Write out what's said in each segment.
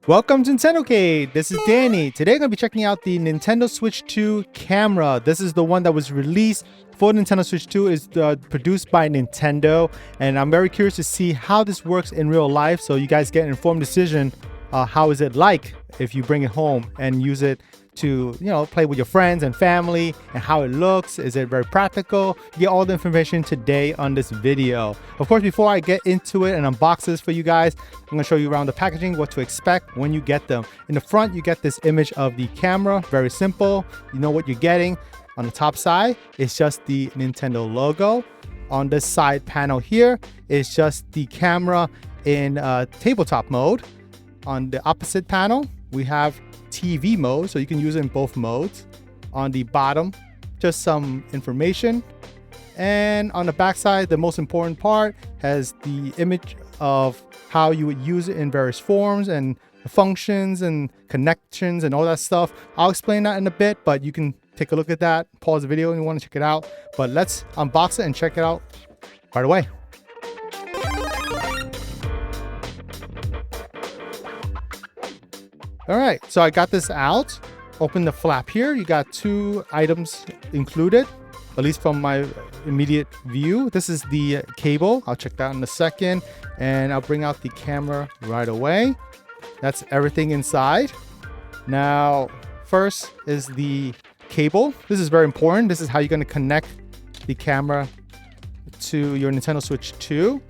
Welcome to Nintendocade. This is Danny. Today I'm going to be checking out the Nintendo Switch 2 camera. This is the one that was released for Nintendo Switch 2. It's produced by Nintendo, and I'm very curious to see how this works in real life so you guys get an informed decision. How is it like if you bring it home and use it to, play with your friends and family, and how it looks. Is it very practical? You get all the information today on this video. Of course, before I get into it and unbox this for you guys, I'm going to show you around the packaging, what to expect when you get them. In the front, you get this image of the camera. Very simple. You know what you're getting. On the top side, it's just the Nintendo logo. On this side panel here, it's just the camera in tabletop mode. On the opposite panel, we have TV mode, so you can use it in both modes. On the bottom, just some information. And on the back side, the most important part has the image of how you would use it in various forms and functions and connections and all that stuff. I'll explain that in a bit, but you can take a look at that, pause the video if you want to check it out. But let's unbox it and check it out right away. All right, so I got this out. Open the flap here. You got two items included, at least from my immediate view. This is the cable. I'll check that in a second. And I'll bring out the camera right away. That's everything inside. Now, first is the cable. This is very important. This is how you're going to connect the camera to your Nintendo Switch 2.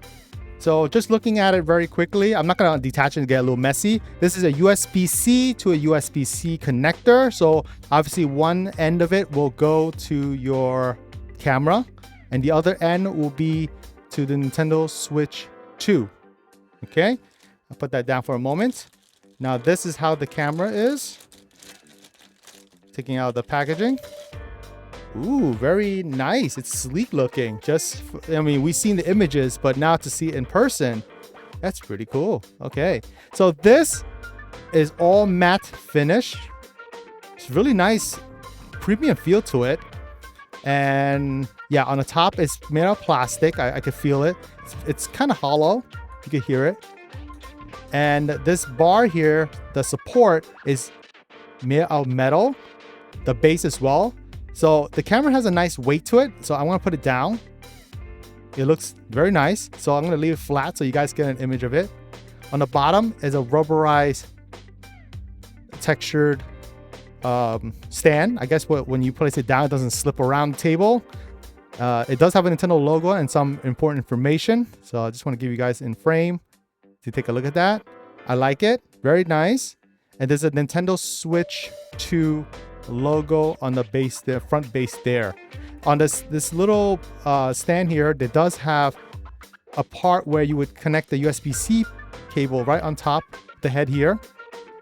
So just looking at it very quickly, I'm not going to detach it and get a little messy. This is a USB-C to a USB-C connector. So obviously one end of it will go to your camera and the other end will be to the Nintendo Switch 2. Okay, I'll put that down for a moment. Now this is how the camera is. Taking out the packaging. Ooh, very nice. It's sleek looking. We've seen the images, but now to see it in person, that's pretty cool. Okay, so this is all matte finish. It's really nice premium feel to it. And yeah, on the top, it's made out of plastic. I could feel it. It's kind of hollow. You can hear it. And this bar here, the support is made out of metal. The base as well. So the camera has a nice weight to it. So I want to put it down. It looks very nice. So I'm going to leave it flat so you guys get an image of it. On the bottom is a rubberized textured stand. I guess when you place it down, it doesn't slip around the table. It does have a Nintendo logo and some important information. So I just want to give you guys in frame to take a look at that. I like it. Very nice. And there's a Nintendo Switch 2 logo on the base there, front base there. On this little stand here, it does have a part where you would connect the USB-C cable right on top of the head here.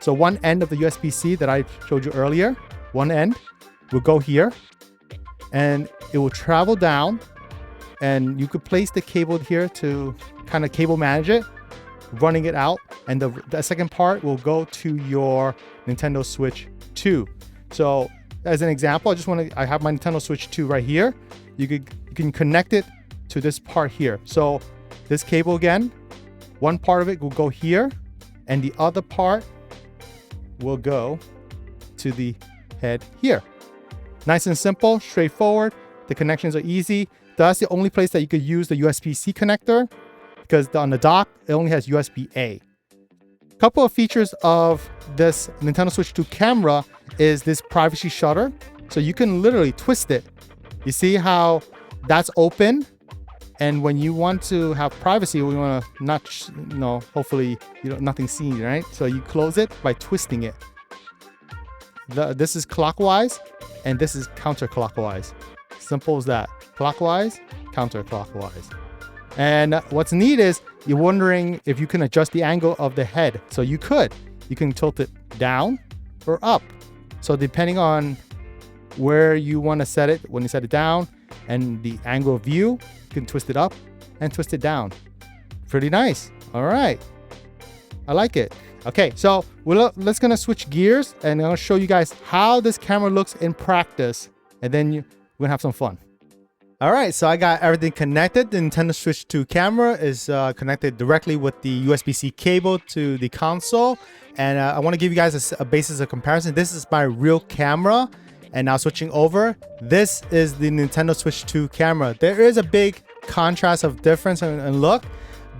So one end of the USB-C that I showed you earlier, one end will go here and it will travel down, and you could place the cable here to kind of cable manage it, running it out, and the second part will go to your Nintendo Switch 2. So as an example, I have my Nintendo Switch 2 right here. You can connect it to this part here. So this cable again, one part of it will go here and the other part will go to the head here. Nice and simple, straightforward. The connections are easy. That's the only place that you could use the USB-C connector, because on the dock, it only has USB-A. Couple of features of this Nintendo Switch 2 camera is this privacy shutter. So you can literally twist it. You see how that's open? And when you want to have privacy, we want to not, hopefully nothing seen, right? So you close it by twisting it. This is clockwise and this is counterclockwise. Simple as that. Clockwise, counterclockwise. And what's neat is you're wondering if you can adjust the angle of the head. So you can tilt it down or up. So depending on where you want to set it, when you set it down and the angle of view, you can twist it up and twist it down. Pretty nice. All right. I like it. Okay, so let's gonna switch gears and I'm gonna show you guys how this camera looks in practice, and then we're gonna have some fun. All right, so I got everything connected. The Nintendo Switch 2 camera is connected directly with the USB-C cable to the console. And I want to give you guys a basis of comparison. This is my real camera. And now switching over, this is the Nintendo Switch 2 camera. There is a big contrast of difference and look,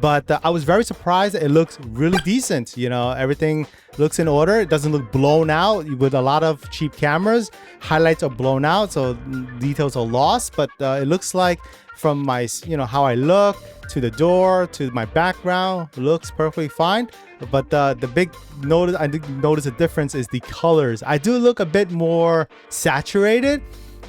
but I was very surprised that it looks really decent. You know, everything looks in order. It doesn't look blown out with a lot of cheap cameras. Highlights are blown out, so details are lost, but it looks like from my, you know, how I look to the door to my background, looks perfectly fine. But the big notice, I did notice a difference is the colors. I do look a bit more saturated.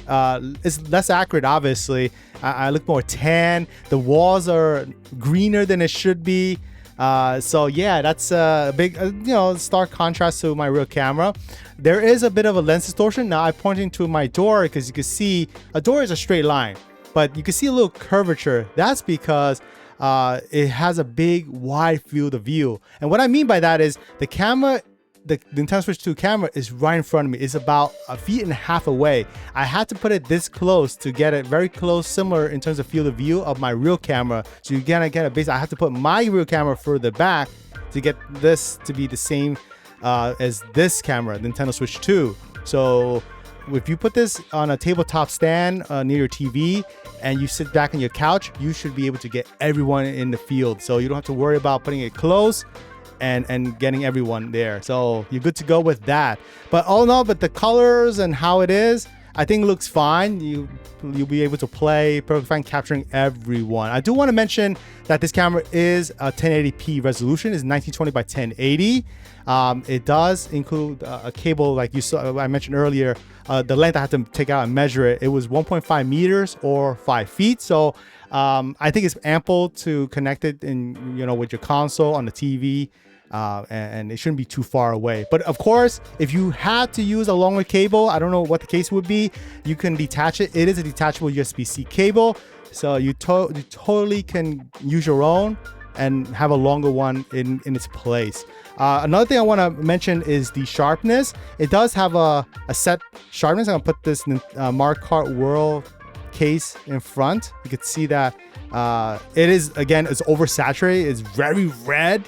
It's less accurate, obviously. I look more tan. The walls are greener than it should be. So yeah, that's a big, you know, stark contrast to my real camera. There is a bit of a lens distortion. Now I'm pointing to my door because you can see a door is a straight line, but you can see a little curvature. That's because it has a big wide field of view. And what I mean by that is the camera, the Nintendo Switch 2 camera is right in front of me. It's about 1.5 feet away. I had to put it this close to get it very close, similar in terms of field of view of my real camera. So you're gonna get a base. I have to put my real camera further back to get this to be the same as this camera, Nintendo Switch 2. So if you put this on a tabletop stand near your TV and you sit back on your couch, you should be able to get everyone in the field. So you don't have to worry about putting it close and getting everyone there. So you're good to go with that. But all in all, but the colors and how it is, I think it looks fine. You'll be able to play perfectly fine, capturing everyone. I do want to mention that this camera is a 1080p resolution. It's 1920 by 1080. It does include a cable, like you saw, I mentioned earlier. The length I had to take out and measure it. It was 1.5 meters or 5 feet. So I think it's ample to connect it in, you know, with your console on the TV. And it shouldn't be too far away. But of course, if you had to use a longer cable, I don't know what the case would be, you can detach it. It is a detachable USB-C cable, so you totally can use your own and have a longer one in its place. Another thing I want to mention is the sharpness. It does have a set sharpness. I'm gonna put this Mario Kart World case in front. You can see that it is, again, it's oversaturated. It's very red.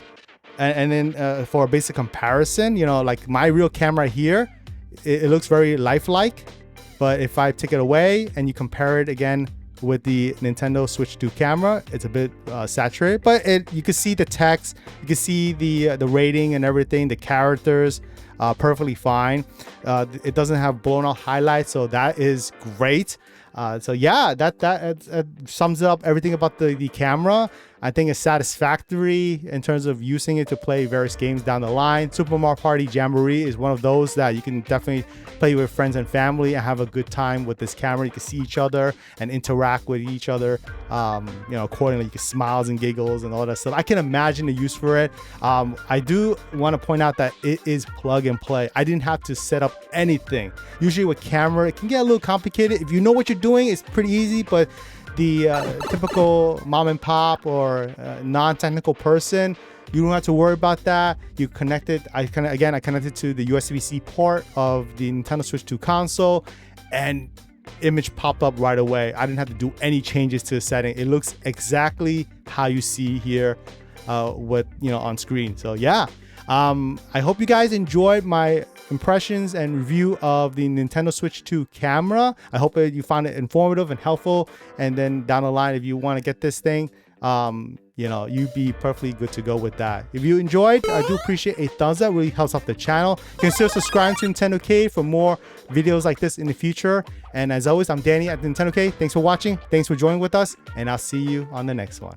And then for a basic comparison, you know, like my real camera here, it looks very lifelike. But if I take it away and you compare it again with the Nintendo Switch 2 camera, it's a bit saturated. But you can see the text, you can see the rating and everything, the characters, perfectly fine. It doesn't have blown out highlights, so that is great. So yeah, that sums up everything about the camera. I think it's satisfactory in terms of using it to play various games down the line. Super Mario Party Jamboree is one of those that you can definitely play with friends and family and have a good time with this camera. You can see each other and interact with each other, you know, accordingly. You can smiles and giggles and all that stuff. I can imagine the use for it. I do want to point out that it is plug and play. I didn't have to set up anything. Usually with camera, it can get a little complicated. If you know what you're doing, it's pretty easy, but the typical mom and pop or non-technical person, you don't have to worry about that. You connected, I connected to the USB-C port of the Nintendo Switch 2 console, and image popped up right away. I didn't have to do any changes to the setting. It looks exactly how you see here with, you know, on screen. So yeah, I hope you guys enjoyed my impressions and review of the Nintendo Switch 2 camera. I hope you found it informative and helpful. And then down the line, if you want to get this thing, you know, you'd be perfectly good to go with that. If you enjoyed, I do appreciate a thumbs up. It really helps out the channel. Consider subscribing to Nintendo K for more videos like this in the future. And as always, I'm Danny at Nintendo K. Thanks for watching. Thanks for joining with us. And I'll see you on the next one.